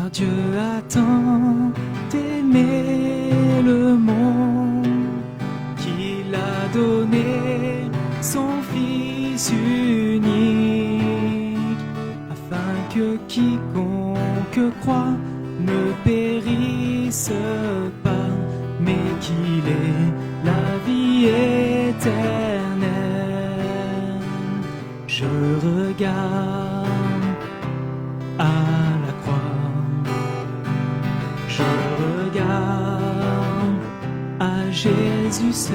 Car Dieu a tant aimé le monde qu'il a donné son Fils unique, afin que quiconque croit ne périsse pas, mais qu'il ait la vie éternelle. Je regarde à la croix, je regarde à Jésus seul,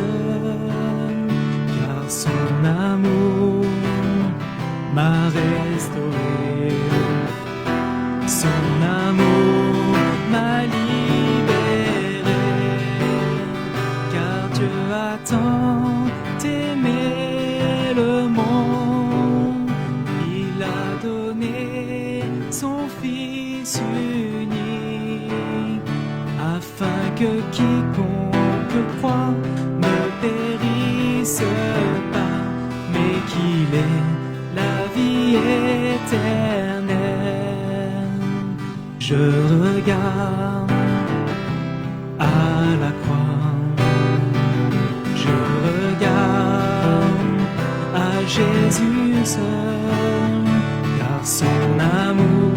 car son amour m'a restauré, son amour m'a libéré, car Dieu a tant aimé le monde, il a donné son Fils unique, afin que quiconque croit ne périsse pas, mais qu'il ait la vie éternelle. Je regarde à la croix, je regarde à Jésus seul, car son amour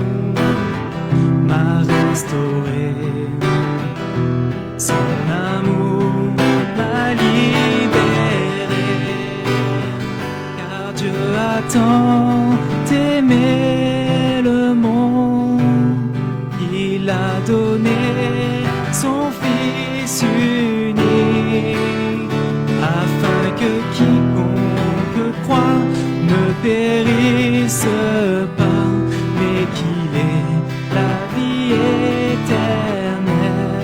m'a restauré, son amour m'a libéré, car Dieu a tant aimé le monde, il a donné son Fils unique, afin que quiconque croit ne périsse pas, mais qu'il ait la vie éternelle,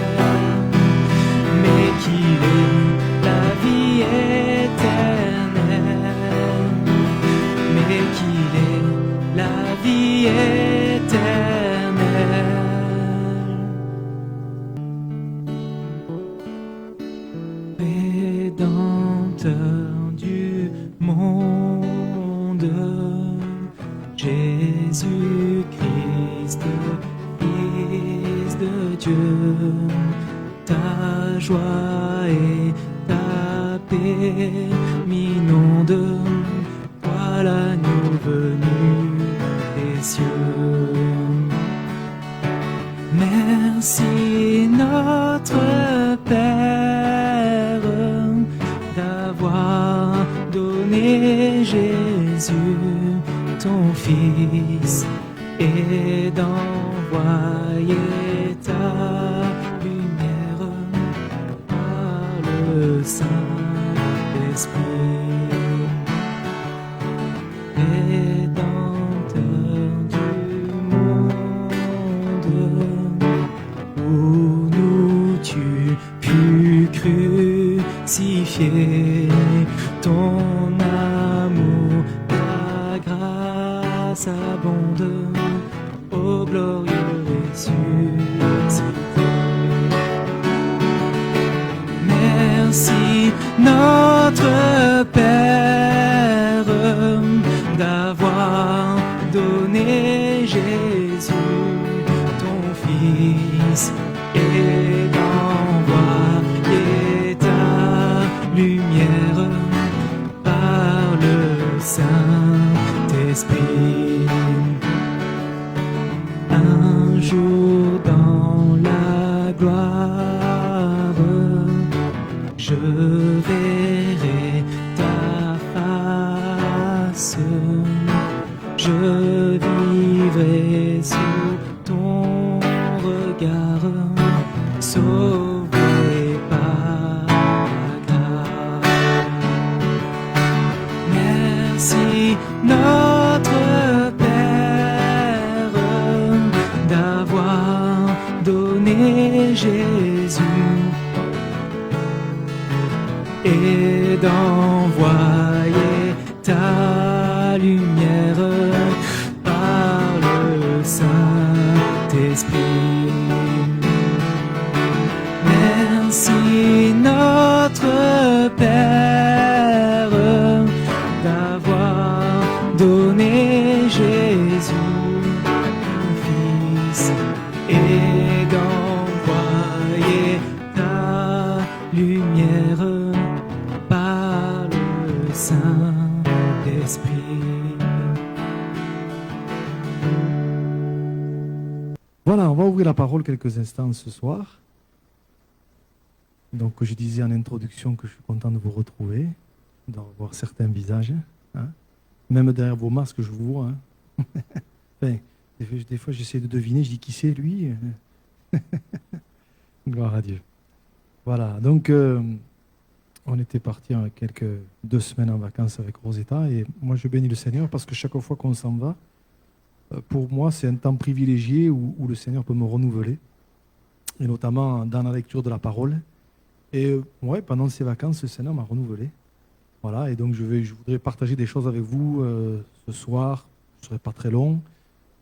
mais qu'il ait la vie éternelle, mais qu'il ait la vie éternelle. Rédempteur du monde, Jésus-Christ, Fils de Dieu, ta joie et ta paix m'inondent, toi l'agneau venu des cieux. Merci notre Père d'avoir donné Jésus, ton Fils, et d'envoyer ta lumière par le Saint-Esprit. Rédempteur du monde, où nous tu pus crucifier, ton amour, ta grâce abonde, ô glorieux ressuscité. Merci notre Père d'avoir donné Jésus, ton Fils, et d'envoyer ta lumière par le Saint-Esprit. Un jour dans la gloire, je verrai ta face, je vivrai sous ton regard, sauvé par ta grâce. Merci notre Père d'avoir donné Jésus et d'envoyer ta lumière par le Saint-Esprit. Merci notre Père d'avoir donné Jésus, ton Fils, et d'envoyer ta lumière par le Saint-Esprit. Voilà, on va ouvrir la parole quelques instants ce soir. Donc, je disais en introduction que je suis content de vous retrouver, de revoir certains visages. Hein. Même derrière vos masques, je vous vois. Hein. Enfin, des fois, j'essaie de deviner, je dis qui c'est lui. Gloire à Dieu. Voilà, donc on était parti quelques 2 semaines en vacances avec Rosetta et moi je bénis le Seigneur parce que chaque fois qu'on s'en va, pour moi c'est un temps privilégié où le Seigneur peut me renouveler, et notamment dans la lecture de la parole. Et ouais, pendant ces vacances, le Seigneur m'a renouvelé. Voilà, et donc je voudrais partager des choses avec vous ce soir. Je ne serai pas très long,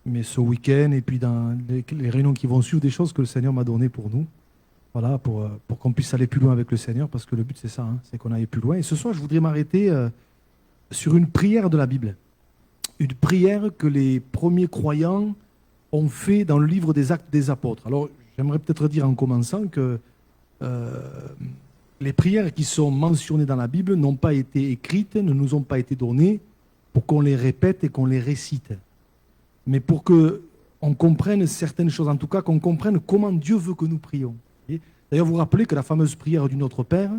mais ce week-end et puis dans les réunions qui vont suivre, des choses que le Seigneur m'a données pour nous. Voilà, pour qu'on puisse aller plus loin avec le Seigneur, parce que le but c'est ça, hein, c'est qu'on aille plus loin. Et ce soir, je voudrais m'arrêter sur une prière de la Bible. Une prière que les premiers croyants ont fait dans le livre des Actes des Apôtres. Alors, j'aimerais peut-être dire en commençant que les prières qui sont mentionnées dans la Bible n'ont pas été écrites, ne nous ont pas été données pour qu'on les répète et qu'on les récite. Mais pour qu'on comprenne certaines choses, en tout cas qu'on comprenne comment Dieu veut que nous prions. D'ailleurs, vous vous rappelez que la fameuse prière du Notre Père,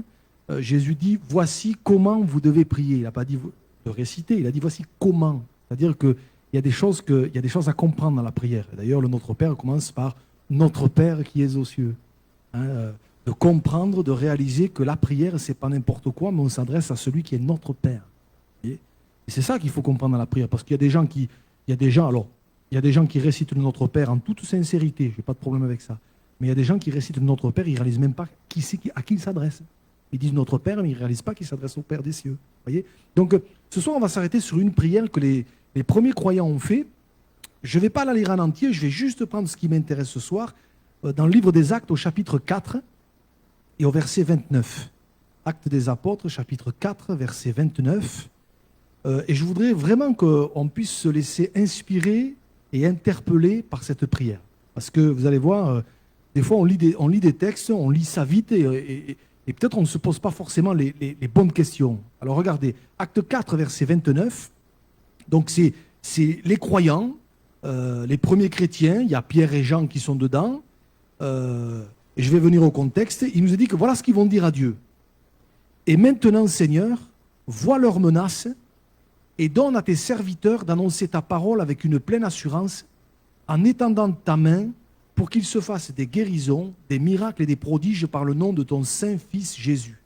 Jésus dit « Voici comment vous devez prier ». Il n'a pas dit de réciter, il a dit « Voici comment ». C'est-à-dire qu'il y a des choses à comprendre dans la prière. D'ailleurs, le Notre Père commence par « Notre Père qui es aux cieux ». De comprendre, de réaliser que la prière, ce n'est pas n'importe quoi, mais on s'adresse à celui qui est notre Père. Et c'est ça qu'il faut comprendre dans la prière, parce qu'il y a des gens qui récitent le Notre Père en toute sincérité, je n'ai pas de problème avec ça. Mais il y a des gens qui récitent le Notre Père, ils ne réalisent même pas à qui ils s'adressent. Ils disent Notre Père, mais ils ne réalisent pas qu'ils s'adressent au Père des cieux. Voyez. Donc, ce soir, on va s'arrêter sur une prière que les premiers croyants ont fait. Je ne vais pas la lire en entier, je vais juste prendre ce qui m'intéresse ce soir, dans le livre des Actes, au chapitre 4 et au verset 29. Actes des Apôtres, chapitre 4, verset 29. Et je voudrais vraiment qu'on puisse se laisser inspirer et interpeller par cette prière. Parce que vous allez voir, des fois on lit des textes, on lit ça vite et peut-être on ne se pose pas forcément les bonnes questions. Alors regardez, Acte 4, verset 29. Donc c'est les croyants, les premiers chrétiens, il y a Pierre et Jean qui sont dedans. Et je vais venir au contexte. Il nous a dit que voilà ce qu'ils vont dire à Dieu. Et maintenant, Seigneur, vois leurs menaces et donne à tes serviteurs d'annoncer ta parole avec une pleine assurance en étendant ta main pour qu'ils se fassent des guérisons, des miracles et des prodiges par le nom de ton Saint-Fils Jésus.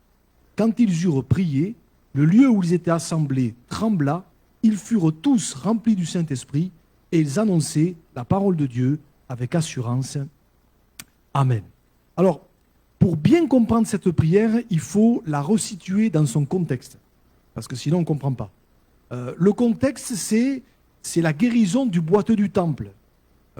Quand ils eurent prié, le lieu où ils étaient assemblés trembla, ils furent tous remplis du Saint-Esprit et ils annonçaient la parole de Dieu avec assurance. Amen. Alors, pour bien comprendre cette prière, il faut la resituer dans son contexte, parce que sinon on ne comprend pas. Le contexte, c'est la guérison du boiteux du temple.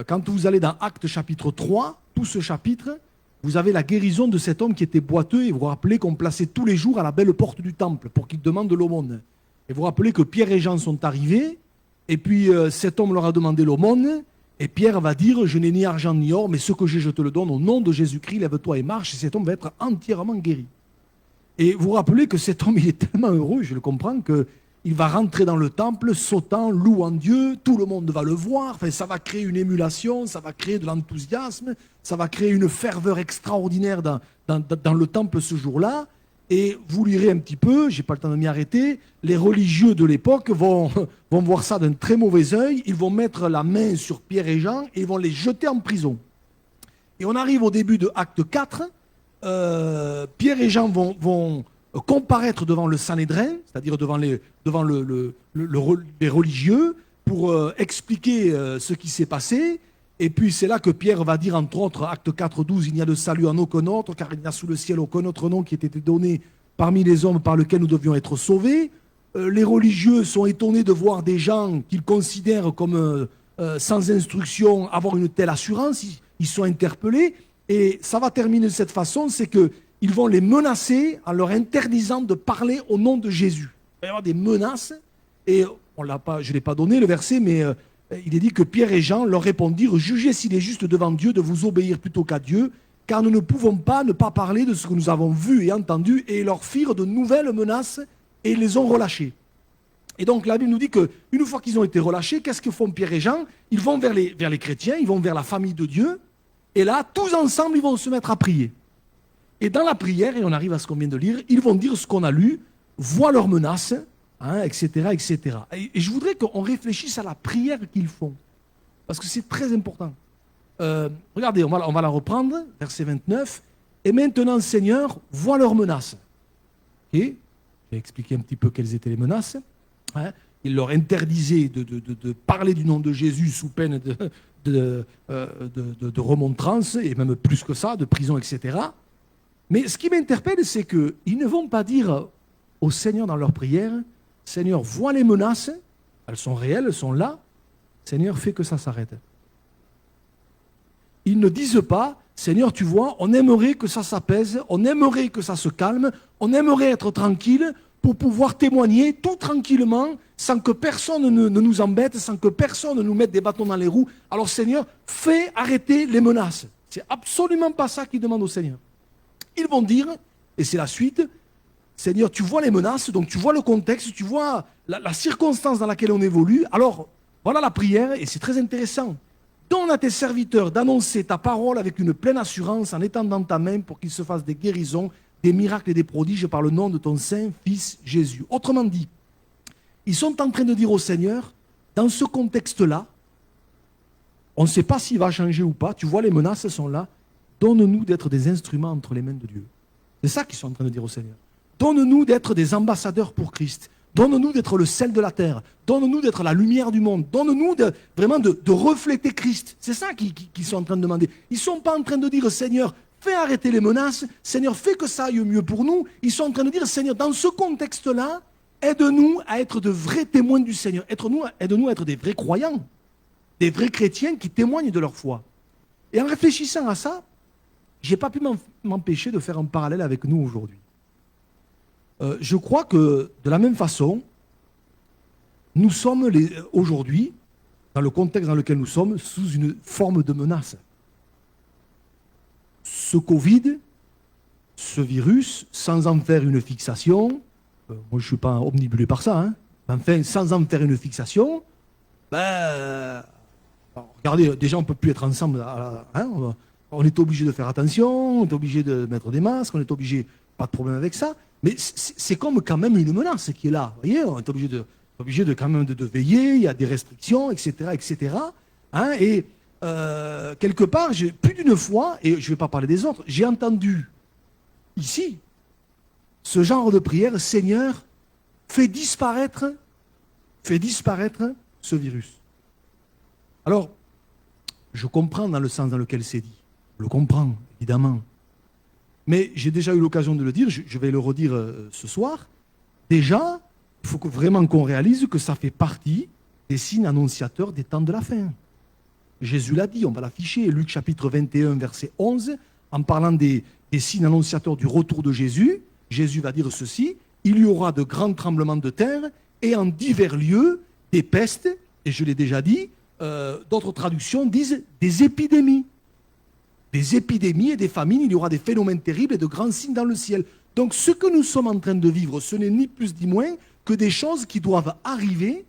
Quand vous allez dans Actes chapitre 3, tout ce chapitre, vous avez la guérison de cet homme qui était boiteux, et vous vous rappelez qu'on plaçait tous les jours à la belle porte du temple pour qu'il demande de l'aumône. Et vous vous rappelez que Pierre et Jean sont arrivés, et puis cet homme leur a demandé l'aumône, et Pierre va dire « Je n'ai ni argent ni or, mais ce que j'ai, je te le donne, au nom de Jésus-Christ, lève-toi et marche », et cet homme va être entièrement guéri. Et vous vous rappelez que cet homme, il est tellement heureux, je le comprends, qu'il va rentrer dans le temple, sautant, louant Dieu, tout le monde va le voir, enfin, ça va créer une émulation, ça va créer de l'enthousiasme, ça va créer une ferveur extraordinaire dans le temple ce jour-là. Et vous lirez un petit peu, je n'ai pas le temps de m'y arrêter, les religieux de l'époque vont voir ça d'un très mauvais œil, ils vont mettre la main sur Pierre et Jean et ils vont les jeter en prison. Et on arrive au début de Acte 4, Pierre et Jean vont comparaître devant le Sanhédrin, c'est-à-dire devant les religieux, pour expliquer ce qui s'est passé. Et puis c'est là que Pierre va dire, entre autres, Acte 4, 12, « Il n'y a de salut en aucun autre, car il n'y a sous le ciel aucun autre nom qui ait été donné parmi les hommes par lequel nous devions être sauvés. » Les religieux sont étonnés de voir des gens qu'ils considèrent comme sans instruction avoir une telle assurance. Ils sont interpellés. Et ça va terminer de cette façon, c'est qu'ils vont les menacer en leur interdisant de parler au nom de Jésus. Il va y avoir des menaces. Et je ne l'ai pas donné le verset, mais il est dit que Pierre et Jean leur répondirent « Jugez s'il est juste devant Dieu de vous obéir plutôt qu'à Dieu, car nous ne pouvons pas ne pas parler de ce que nous avons vu et entendu. » Et ils leur firent de nouvelles menaces et ils les ont relâchés. Et donc la Bible nous dit qu'une fois qu'ils ont été relâchés, qu'est-ce que font Pierre et Jean? Ils vont vers les chrétiens, ils vont vers la famille de Dieu, et là, tous ensemble, ils vont se mettre à prier. Et dans la prière, et on arrive à ce qu'on vient de lire, ils vont dire ce qu'on a lu, voient leurs menaces, etc., etc. Et je voudrais qu'on réfléchisse à la prière qu'ils font, parce que c'est très important. Regardez, on va la reprendre, verset 29. « Et maintenant, Seigneur, vois leurs menaces. » Okay. Je vais expliquer un petit peu quelles étaient les menaces. Il leur interdisait de parler du nom de Jésus sous peine de remontrance, et même plus que ça, de prison, etc. Mais ce qui m'interpelle, c'est qu'ils ne vont pas dire au Seigneur dans leur prière, « Seigneur, vois les menaces, elles sont réelles, elles sont là, Seigneur, fais que ça s'arrête. » Ils ne disent pas, « Seigneur, tu vois, on aimerait que ça s'apaise, on aimerait que ça se calme, on aimerait être tranquille, pour pouvoir témoigner tout tranquillement, sans que personne ne nous embête, sans que personne ne nous mette des bâtons dans les roues. Alors Seigneur, fais arrêter les menaces. » C'est absolument pas ça qu'ils demandent au Seigneur. Ils vont dire, et c'est la suite, « Seigneur, tu vois les menaces, donc tu vois le contexte, tu vois la circonstance dans laquelle on évolue. Alors, voilà la prière, et c'est très intéressant. Donne à tes serviteurs d'annoncer ta parole avec une pleine assurance en étendant ta main pour qu'ils se fassent des guérisons, des miracles et des prodiges par le nom de ton saint Fils Jésus. » Autrement dit, ils sont en train de dire au Seigneur, dans ce contexte-là, on ne sait pas s'il va changer ou pas, tu vois les menaces sont là, donne-nous d'être des instruments entre les mains de Dieu. C'est ça qu'ils sont en train de dire au Seigneur. Donne-nous d'être des ambassadeurs pour Christ. Donne-nous d'être le sel de la terre. Donne-nous d'être la lumière du monde. Donne-nous vraiment de refléter Christ. C'est ça qu'ils sont en train de demander. Ils ne sont pas en train de dire, Seigneur, fais arrêter les menaces. Seigneur, fais que ça aille mieux pour nous. Ils sont en train de dire, Seigneur, dans ce contexte-là, aide-nous à être de vrais témoins du Seigneur. Aide-nous à être des vrais croyants, des vrais chrétiens qui témoignent de leur foi. Et en réfléchissant à ça, je n'ai pas pu m'empêcher de faire un parallèle avec nous aujourd'hui. Je crois que, de la même façon, nous sommes aujourd'hui, dans le contexte dans lequel nous sommes, sous une forme de menace. Ce Covid, ce virus, sans en faire une fixation, moi je ne suis pas omnibulé par ça, enfin, sans en faire une fixation, regardez, déjà on ne peut plus être ensemble, on est obligé de faire attention, on est obligé de mettre des masques, on est obligé, pas de problème avec ça, mais c'est comme quand même une menace qui est là, vous voyez, on est obligé de quand même de veiller, il y a des restrictions, etc., etc., et quelque part, plus d'une fois, et je ne vais pas parler des autres, j'ai entendu ici ce genre de prière, Seigneur, fais disparaître ce virus. Alors, je comprends dans le sens dans lequel c'est dit, je le comprends, évidemment, mais j'ai déjà eu l'occasion de le dire, je vais le redire ce soir, déjà, il faut vraiment qu'on réalise que ça fait partie des signes annonciateurs des temps de la fin. Jésus l'a dit, on va l'afficher, Luc chapitre 21, verset 11, en parlant des signes annonciateurs du retour de Jésus, Jésus va dire ceci, il y aura de grands tremblements de terre et en divers lieux des pestes, et je l'ai déjà dit, d'autres traductions disent des épidémies. Des épidémies et des famines, il y aura des phénomènes terribles et de grands signes dans le ciel. Donc ce que nous sommes en train de vivre, ce n'est ni plus ni moins que des choses qui doivent arriver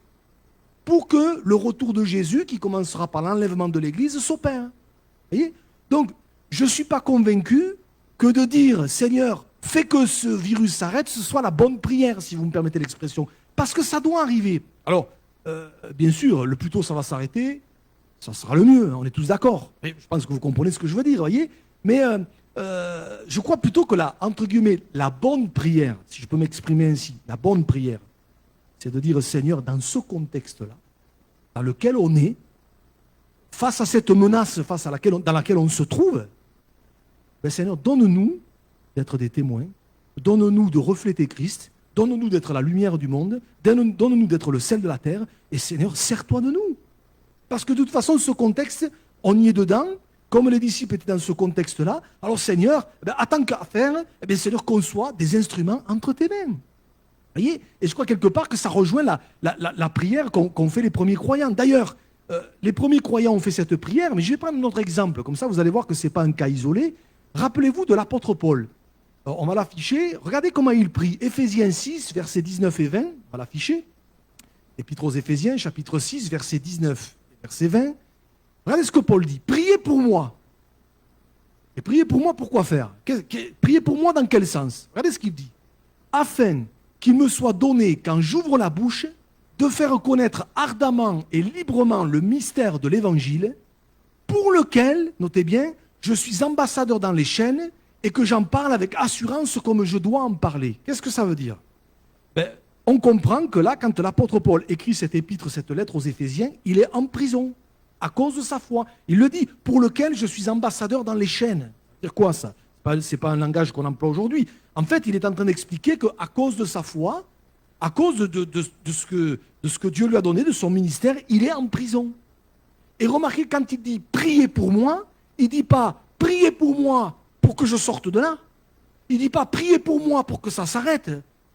pour que le retour de Jésus, qui commencera par l'enlèvement de l'Église, s'opère. Voyez ? Donc, je ne suis pas convaincu que de dire, Seigneur, fais que ce virus s'arrête, ce soit la bonne prière, si vous me permettez l'expression. Parce que ça doit arriver. Alors, bien sûr, le plus tôt ça va s'arrêter, ça sera le mieux, on est tous d'accord. Je pense que vous comprenez ce que je veux dire, voyez. Mais je crois plutôt que entre guillemets, la bonne prière, si je peux m'exprimer ainsi, la bonne prière, c'est de dire, Seigneur, dans ce contexte-là, dans lequel on est, face à cette menace dans laquelle on se trouve, Seigneur, donne-nous d'être des témoins, donne-nous de refléter Christ, donne-nous d'être la lumière du monde, donne-nous d'être le sel de la terre, et Seigneur, sers-toi de nous. Parce que de toute façon, ce contexte, on y est dedans, comme les disciples étaient dans ce contexte-là, alors Seigneur, en tant qu'à faire, Seigneur, qu'on soit des instruments entre tes mains. Voyez, et je crois quelque part que ça rejoint la prière qu'ont fait les premiers croyants. D'ailleurs, les premiers croyants ont fait cette prière, mais je vais prendre un autre exemple, comme ça vous allez voir que ce n'est pas un cas isolé. Rappelez-vous de l'apôtre Paul. Alors, on va l'afficher. Regardez comment il prie. Éphésiens 6, versets 19 et 20. On va l'afficher. Épître aux Éphésiens, chapitre 6, verset 19 et verset 20. Regardez ce que Paul dit. Priez pour moi. Et priez pour moi, pourquoi faire? Priez pour moi dans quel sens? Regardez ce qu'il dit. Afin qu'il me soit donné, quand j'ouvre la bouche, de faire connaître ardemment et librement le mystère de l'Évangile, pour lequel, notez bien, je suis ambassadeur dans les chaînes et que j'en parle avec assurance comme je dois en parler. Qu'est-ce que ça veut dire? On comprend que là, quand l'apôtre Paul écrit cette épître, cette lettre aux Éphésiens, il est en prison à cause de sa foi. Il le dit, pour lequel je suis ambassadeur dans les chaînes. C'est quoi ça? Ce n'est pas un langage qu'on emploie aujourd'hui. En fait, il est en train d'expliquer qu'à cause de sa foi, à cause de ce que Dieu lui a donné, de son ministère, il est en prison. Et remarquez, quand il dit « priez pour moi », il ne dit pas « priez pour moi pour que je sorte de là ». Il ne dit pas « priez pour moi pour que ça s'arrête ».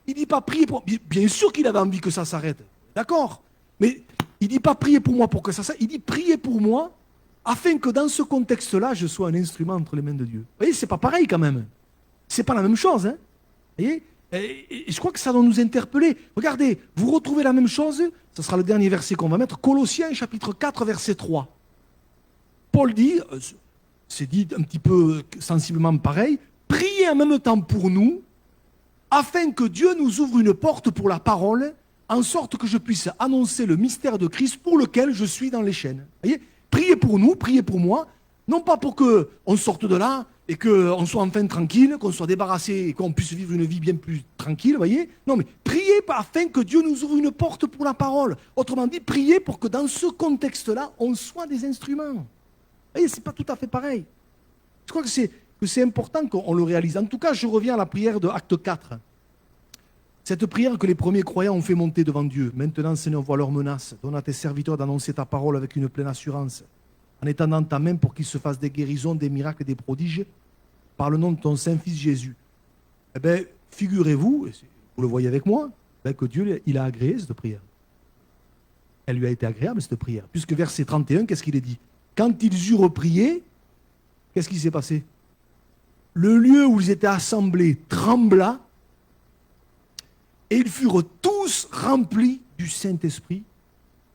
Il ne dit pas « priez pour moi ». Bien sûr qu'il avait envie que ça s'arrête. D'accord? Mais il ne dit pas « priez pour moi pour que ça s'arrête ». Il dit « priez pour moi afin que dans ce contexte-là, je sois un instrument entre les mains de Dieu ». Vous voyez, ce n'est pas pareil quand même. Ce n'est pas la même chose. Hein. Vous voyez? Et je crois que ça doit nous interpeller. Regardez, vous retrouvez la même chose, ce sera le dernier verset qu'on va mettre, Colossiens chapitre 4, verset 3. Paul dit, c'est dit un petit peu sensiblement pareil, priez en même temps pour nous, afin que Dieu nous ouvre une porte pour la parole, en sorte que je puisse annoncer le mystère de Christ pour lequel je suis dans les chaînes. Vous voyez? Priez pour nous, priez pour moi, non pas pour qu'on sorte de là, et qu'on soit enfin tranquille, qu'on soit débarrassé et qu'on puisse vivre une vie bien plus tranquille, voyez? Non, mais priez afin que Dieu nous ouvre une porte pour la parole. Autrement dit, priez pour que dans ce contexte-là, on soit des instruments. Vous voyez, ce n'est pas tout à fait pareil. Je crois que c'est important qu'on le réalise. En tout cas, je reviens à la prière de Acte 4. Cette prière que les premiers croyants ont fait monter devant Dieu. Maintenant, Seigneur, vois leurs menaces. Donne à tes serviteurs d'annoncer ta parole avec une pleine assurance, en étendant ta main pour qu'il se fasse des guérisons, des miracles et des prodiges, par le nom de ton Saint-Fils Jésus. Eh bien, figurez-vous, vous le voyez avec moi, que Dieu, il a agréé cette prière. Elle lui a été agréable, cette prière. Puisque verset 31, qu'est-ce qu'il est dit? Quand ils eurent prié, qu'est-ce qui s'est passé? Le lieu où ils étaient assemblés trembla, et ils furent tous remplis du Saint-Esprit,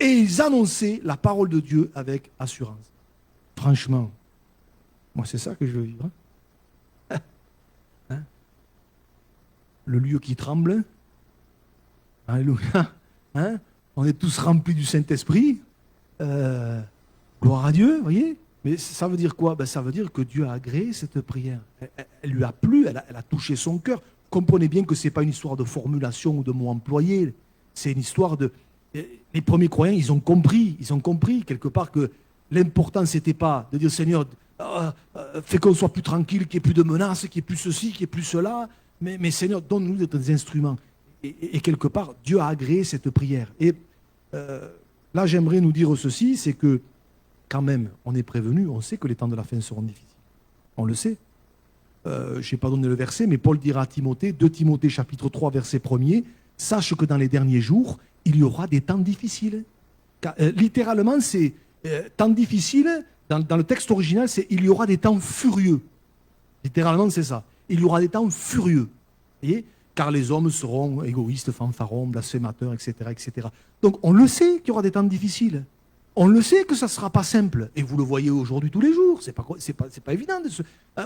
et ils annonçaient la parole de Dieu avec assurance. Franchement, moi c'est ça que je veux vivre. Hein? Le lieu qui tremble. Alléluia. Hein? On est tous remplis du Saint-Esprit. Gloire à Dieu, vous voyez? Mais ça veut dire quoi? Ça veut dire que Dieu a agréé cette prière. Elle lui a plu, elle a touché son cœur. Comprenez bien que ce n'est pas une histoire de formulation ou de mots employés. C'est une histoire de... Les premiers croyants, ils ont compris quelque part que l'important, ce n'était pas de dire Seigneur, fais qu'on soit plus tranquille, qu'il n'y ait plus de menaces, qu'il n'y ait plus ceci, qu'il n'y ait plus cela, mais Seigneur, donne-nous des instruments. Et quelque part, Dieu a agréé cette prière. Et là, j'aimerais nous dire ceci, c'est que quand même, on est prévenu, on sait que les temps de la fin seront difficiles. On le sait. Je n'ai pas donné le verset, mais Paul dira à Timothée, 2 Timothée chapitre 3, verset 1er, sache que dans les derniers jours, il y aura des temps difficiles. Littéralement, c'est temps difficile, dans le texte original, c'est il y aura des temps furieux. Littéralement, c'est ça. Il y aura des temps furieux. Voyez, car les hommes seront égoïstes, fanfarons, blasphémateurs, etc., etc. Donc, on le sait qu'il y aura des temps difficiles. On le sait que ça ne sera pas simple. Et vous le voyez aujourd'hui tous les jours. C'est pas évident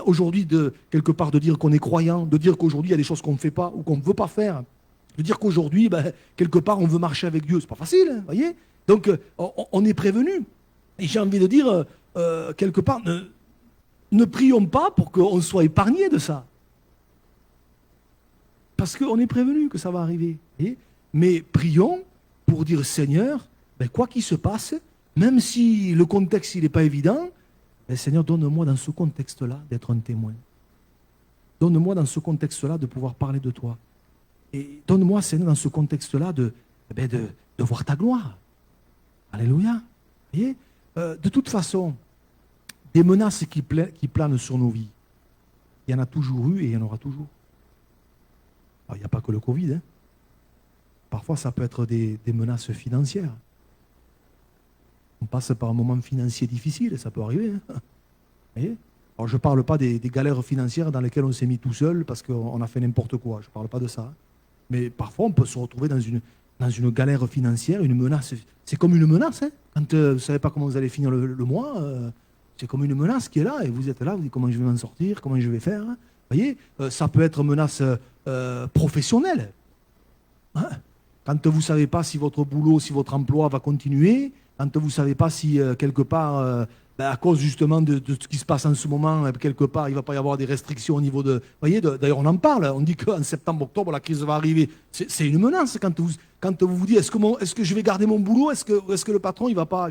aujourd'hui, quelque part, de dire qu'on est croyant, de dire qu'aujourd'hui, il y a des choses qu'on ne fait pas ou qu'on ne veut pas faire. De dire qu'aujourd'hui, quelque part, on veut marcher avec Dieu. C'est pas facile, hein, voyez. Donc, on est prévenu. Et j'ai envie de dire, quelque part, ne prions pas pour qu'on soit épargné de ça. Parce qu'on est prévenu que ça va arriver. Voyez. Mais prions pour dire, Seigneur, quoi qu'il se passe, même si le contexte n'est pas évident, Seigneur, donne-moi dans ce contexte-là d'être un témoin. Donne-moi dans ce contexte-là de pouvoir parler de toi. Et donne-moi, Seigneur, dans ce contexte-là de voir ta gloire. Alléluia. Vous voyez, de toute façon, des menaces qui planent sur nos vies, il y en a toujours eu et il y en aura toujours. Alors, il n'y a pas que le Covid. Hein. Parfois, ça peut être des menaces financières. On passe par un moment financier difficile, ça peut arriver. Hein. Vous voyez. Alors, je ne parle pas des galères financières dans lesquelles on s'est mis tout seul parce qu'on a fait n'importe quoi. Je ne parle pas de ça. Mais parfois, on peut se retrouver dans une galère financière, une menace. C'est comme une menace. Hein. Quand vous ne savez pas comment vous allez finir le mois, c'est comme une menace qui est là. Et vous êtes là, vous dites comment je vais m'en sortir, comment je vais faire. Hein. Vous voyez, ça peut être menace professionnelle. Hein. Quand vous ne savez pas si votre boulot, si votre emploi va continuer, quand vous ne savez pas si quelque part, à cause justement de ce qui se passe en ce moment, quelque part, il ne va pas y avoir des restrictions au niveau de... Vous voyez, d'ailleurs, on en parle. On dit qu'en septembre, octobre, la crise va arriver. C'est une menace quand vous dites, est-ce que je vais garder mon boulot, est-ce que le patron, il ne va pas...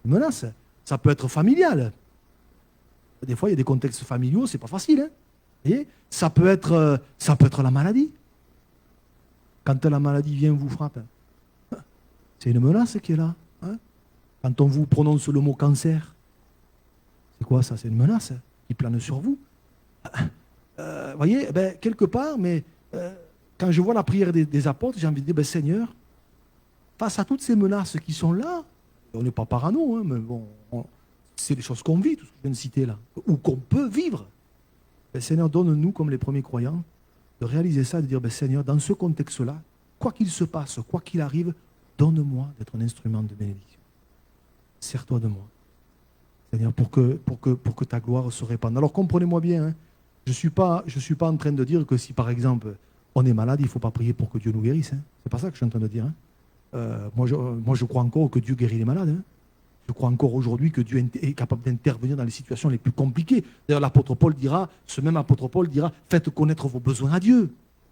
Une menace. Ça peut être familial. Des fois, il y a des contextes familiaux, c'est pas facile. Hein. Vous voyez, ça peut être la maladie. Quand la maladie vient vous frappe, c'est une menace qui est là. Hein. Quand on vous prononce le mot cancer, c'est quoi ça? C'est une menace qui plane sur vous. Vous voyez, quelque part, mais quand je vois la prière des apôtres, j'ai envie de dire, Seigneur, face à toutes ces menaces qui sont là, on n'est pas parano, hein, mais bon, c'est des choses qu'on vit, tout ce que je viens de citer là, ou qu'on peut vivre. Seigneur, donne-nous, comme les premiers croyants, de réaliser ça, de dire, Seigneur, dans ce contexte-là, quoi qu'il se passe, quoi qu'il arrive, donne-moi d'être un instrument de bénédiction. Sers-toi de moi, Seigneur, pour que ta gloire se répande. Alors comprenez-moi bien, hein, je ne suis pas en train de dire que si, par exemple, on est malade, il ne faut pas prier pour que Dieu nous guérisse. Hein. Ce n'est pas ça que je suis en train de dire. Hein. Moi, je crois encore que Dieu guérit les malades. Hein. Je crois encore aujourd'hui que Dieu est capable d'intervenir dans les situations les plus compliquées. D'ailleurs, ce même apôtre Paul dira, faites connaître vos besoins à Dieu. Vous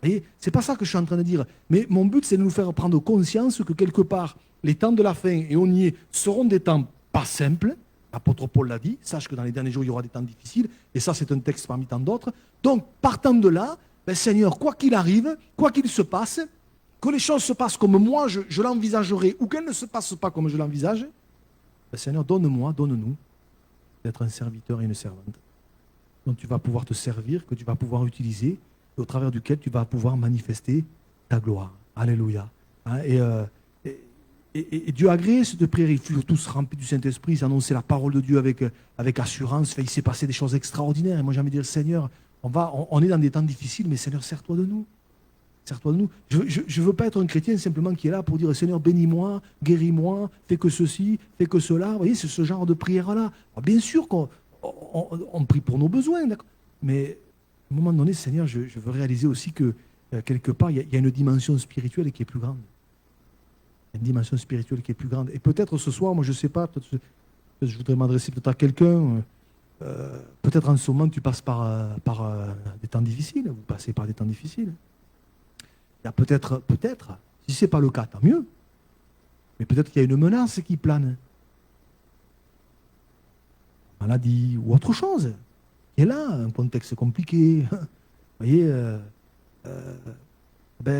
voyez, c'est pas ça que je suis en train de dire. Mais mon but, c'est de nous faire prendre conscience que quelque part, les temps de la fin, et on y est, seront des temps pas simples. L'apôtre Paul l'a dit, sache que dans les derniers jours, il y aura des temps difficiles. Et ça, c'est un texte parmi tant d'autres. Donc, partant de là, Seigneur, quoi qu'il arrive, quoi qu'il se passe, que les choses se passent comme moi, je l'envisagerai, ou qu'elles ne se passent pas comme je l'envisage, Seigneur, donne-nous d'être un serviteur et une servante dont tu vas pouvoir te servir, que tu vas pouvoir utiliser, et au travers duquel tu vas pouvoir manifester ta gloire. Alléluia. Hein, et Dieu a agréé cette prière. Ils furent tous remplis du Saint-Esprit, ils annonçaient la parole de Dieu avec assurance. Il s'est passé des choses extraordinaires. Et moi, j'ai envie de dire, Seigneur, on est dans des temps difficiles, mais Seigneur, sers-toi de nous. Sers-toi de nous. Je ne veux pas être un chrétien simplement qui est là pour dire Seigneur, bénis-moi, guéris-moi, fais que ceci, fais que cela. Vous voyez, c'est ce genre de prière-là. Alors, bien sûr qu'on prie pour nos besoins, d'accord. Mais à un moment donné, Seigneur, je veux réaliser aussi que quelque part, il y a une dimension spirituelle qui est plus grande. Il y a une dimension spirituelle qui est plus grande. Et peut-être ce soir, moi je ne sais pas, peut-être je voudrais m'adresser peut-être à quelqu'un. Peut-être en ce moment, tu passes par des temps difficiles. Vous passez par des temps difficiles. Il y a peut-être, si ce n'est pas le cas, tant mieux. Mais peut-être qu'il y a une menace qui plane. Maladie ou autre chose. Qui est là, un contexte compliqué. Vous voyez,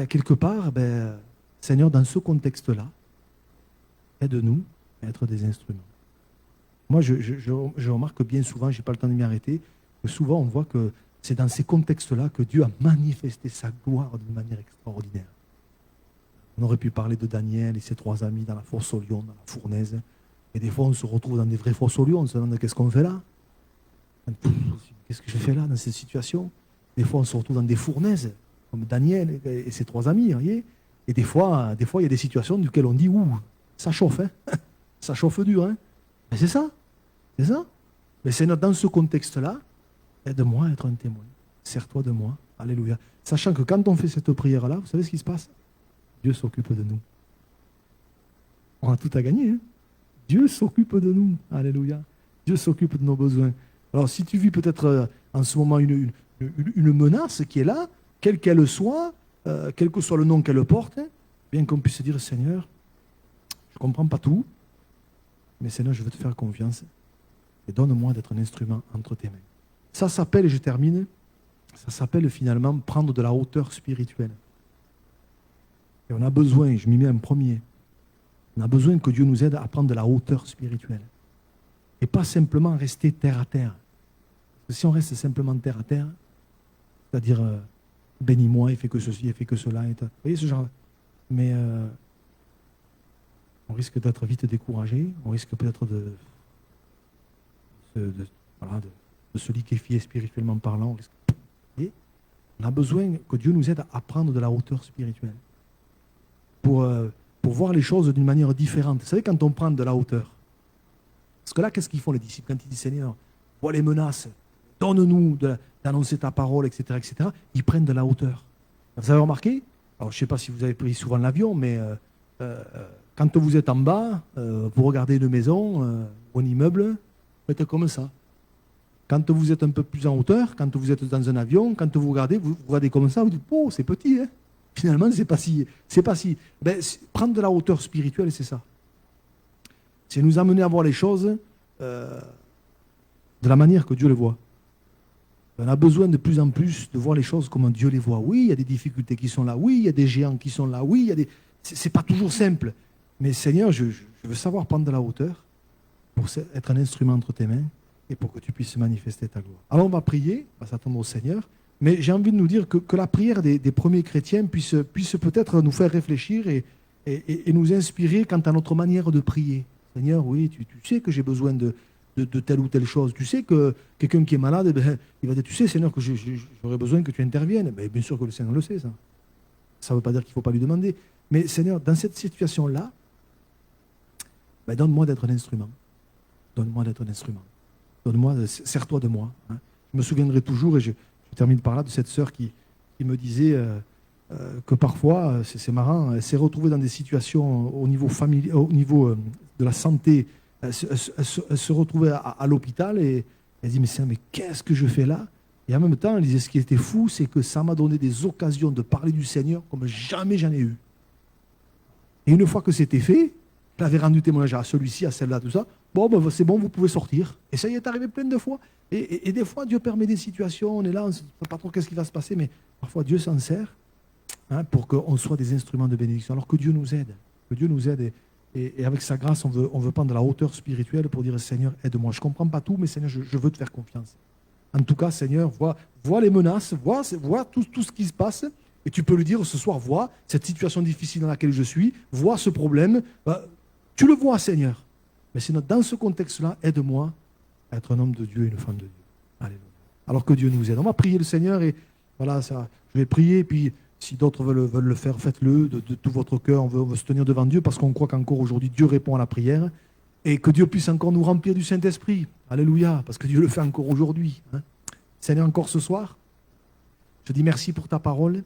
quelque part, Seigneur, dans ce contexte-là, aide-nous à être des instruments. Moi, je remarque bien souvent, je n'ai pas le temps de m'y arrêter, que souvent on voit que c'est dans ces contextes-là que Dieu a manifesté sa gloire d'une manière extraordinaire. On aurait pu parler de Daniel et ses 3 amis dans la fosse aux lions, dans la fournaise. Et des fois, on se retrouve dans des vraies fosses aux lions, on se demande qu'est-ce qu'on fait là. Qu'est-ce que je fais là dans cette situation? Des fois, on se retrouve dans des fournaises, comme Daniel et ses 3 amis, vous voyez. Et des fois, il y a des situations duquel on dit, ouh, ça chauffe, hein. Ça chauffe dur, hein. Mais c'est ça. C'est ça. Mais c'est dans ce contexte-là, aide-moi à être un témoin. Sers-toi de moi. Alléluia. Sachant que quand on fait cette prière-là, vous savez ce qui se passe? Dieu s'occupe de nous. On a tout à gagner. Hein. Dieu s'occupe de nous. Alléluia. Dieu s'occupe de nos besoins. Alors, si tu vis peut-être en ce moment une menace qui est là, quelle qu'elle soit, quel que soit le nom qu'elle porte, hein, bien qu'on puisse dire, Seigneur, je ne comprends pas tout, mais Seigneur, je veux te faire confiance et donne-moi d'être un instrument entre tes mains. Ça s'appelle, et je termine, ça s'appelle finalement prendre de la hauteur spirituelle. Et on a besoin, je m'y mets en premier, on a besoin que Dieu nous aide à prendre de la hauteur spirituelle. Et pas simplement rester terre à terre. Parce que si on reste simplement terre à terre, c'est-à-dire bénis-moi, et fais que ceci, et fais que cela, vous voyez ce genre. Mais on risque d'être vite découragé, on risque peut-être voilà, de se liquéfier spirituellement parlant. Et on a besoin que Dieu nous aide à prendre de la hauteur spirituelle pour voir les choses d'une manière différente. Vous savez, quand on prend de la hauteur, parce que là, qu'est-ce qu'ils font les disciples quand ils disent Seigneur, vois les menaces, donne-nous d'annoncer ta parole, etc., etc. Ils prennent de la hauteur. Vous avez remarqué? Alors, je ne sais pas si vous avez pris souvent l'avion, mais quand vous êtes en bas, vous regardez une maison ou un immeuble, vous faites comme ça. Quand vous êtes un peu plus en hauteur, quand vous êtes dans un avion, quand vous regardez comme ça, vous dites, oh, c'est petit, hein. Finalement, c'est pas si. Ben, prendre de la hauteur spirituelle, c'est ça. C'est nous amener à voir les choses de la manière que Dieu les voit. On a besoin de plus en plus de voir les choses comme Dieu les voit. Oui, il y a des difficultés qui sont là. Oui, il y a des géants qui sont là. Oui, il y a des. C'est pas toujours simple. Mais Seigneur, je veux savoir prendre de la hauteur pour être un instrument entre tes mains et pour que tu puisses manifester ta gloire. Alors on va prier, on va s'attendre au Seigneur. Mais j'ai envie de nous dire que la prière des premiers chrétiens puisse peut-être nous faire réfléchir et nous inspirer quant à notre manière de prier. Seigneur, oui, tu sais que j'ai besoin de telle ou telle chose. Tu sais que quelqu'un qui est malade, il va dire, tu sais, Seigneur, que j'aurais besoin que tu interviennes. Mais bien sûr que le Seigneur le sait, ça. Ça ne veut pas dire qu'il ne faut pas lui demander. Mais Seigneur, dans cette situation-là, donne-moi d'être un instrument. Donne-moi d'être un instrument. Sers-toi de moi. Hein. Je me souviendrai toujours, et je termine par là, de cette sœur qui me disait que parfois, c'est marrant, elle s'est retrouvée dans des situations au niveau familial, au niveau de la santé. Elle se retrouvait à l'hôpital et elle dit, mais qu'est-ce que je fais là? Et en même temps, elle disait, ce qui était fou, c'est que ça m'a donné des occasions de parler du Seigneur comme jamais j'en ai eu. Et une fois que c'était fait, elle avait rendu témoignage à celui-ci, à celle-là, tout ça. Bon, c'est bon, vous pouvez sortir. Et ça y est arrivé plein de fois. Et des fois, Dieu permet des situations, on est là, on ne sait pas trop qu'est-ce qui va se passer, mais parfois Dieu s'en sert pour qu'on soit des instruments de bénédiction. Alors que Dieu nous aide. Que Dieu nous aide. Et avec sa grâce, on veut prendre de la hauteur spirituelle pour dire, Seigneur, aide-moi. Je ne comprends pas tout, mais Seigneur, je veux te faire confiance. En tout cas, Seigneur, vois les menaces, vois tout ce qui se passe. Et tu peux lui dire ce soir, vois cette situation difficile dans laquelle je suis, vois ce problème. Tu le vois, Seigneur. Mais c'est dans ce contexte-là, aide-moi à être un homme de Dieu et une femme de Dieu. Alléluia. Alors que Dieu nous aide. On va prier le Seigneur et voilà, ça, je vais prier. Et puis, si d'autres veulent le faire, faites-le de tout votre cœur. On veut se tenir devant Dieu parce qu'on croit qu'encore aujourd'hui, Dieu répond à la prière et que Dieu puisse encore nous remplir du Saint-Esprit. Alléluia. Parce que Dieu le fait encore aujourd'hui. Hein. Seigneur, encore ce soir, je dis merci pour ta parole.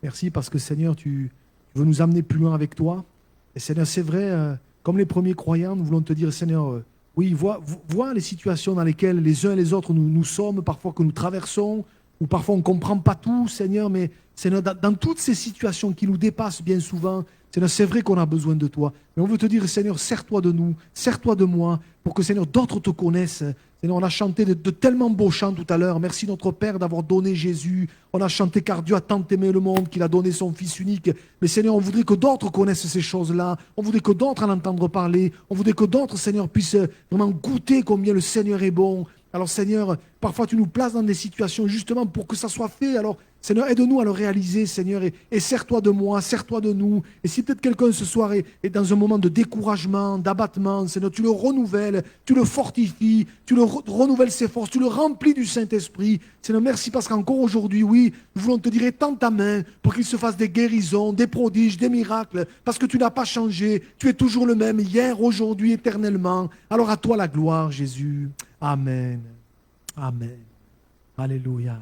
Merci parce que, Seigneur, tu veux nous amener plus loin avec toi. Et Seigneur, c'est vrai, comme les premiers croyants, nous voulons te dire, Seigneur, oui, vois les situations dans lesquelles les uns et les autres nous sommes, parfois que nous traversons, ou parfois on ne comprend pas tout, Seigneur, mais Seigneur, dans toutes ces situations qui nous dépassent bien souvent, Seigneur, c'est vrai qu'on a besoin de toi. Mais on veut te dire, Seigneur, sers-toi de nous, sers-toi de moi, pour que, Seigneur, d'autres te connaissent. Seigneur, on a chanté de tellement beaux chants tout à l'heure. Merci notre Père d'avoir donné Jésus. On a chanté car Dieu a tant aimé le monde qu'il a donné son Fils unique. Mais Seigneur, on voudrait que d'autres connaissent ces choses-là. On voudrait que d'autres en entendent parler. On voudrait que d'autres, Seigneur, puissent vraiment goûter combien le Seigneur est bon. Alors Seigneur, parfois tu nous places dans des situations justement pour que ça soit fait. Alors Seigneur, aide-nous à le réaliser, Seigneur, et sers-toi de moi, sers-toi de nous. Et si peut-être quelqu'un ce soir est dans un moment de découragement, d'abattement, Seigneur, tu le renouvelles, tu le fortifies, tu le renouvelles ses forces, tu le remplis du Saint-Esprit. Seigneur, merci parce qu'encore aujourd'hui, oui, nous voulons te dire, étends ta main pour qu'il se fasse des guérisons, des prodiges, des miracles, parce que tu n'as pas changé, tu es toujours le même, hier, aujourd'hui, éternellement. Alors à toi la gloire, Jésus. Amen. Amen. Alléluia.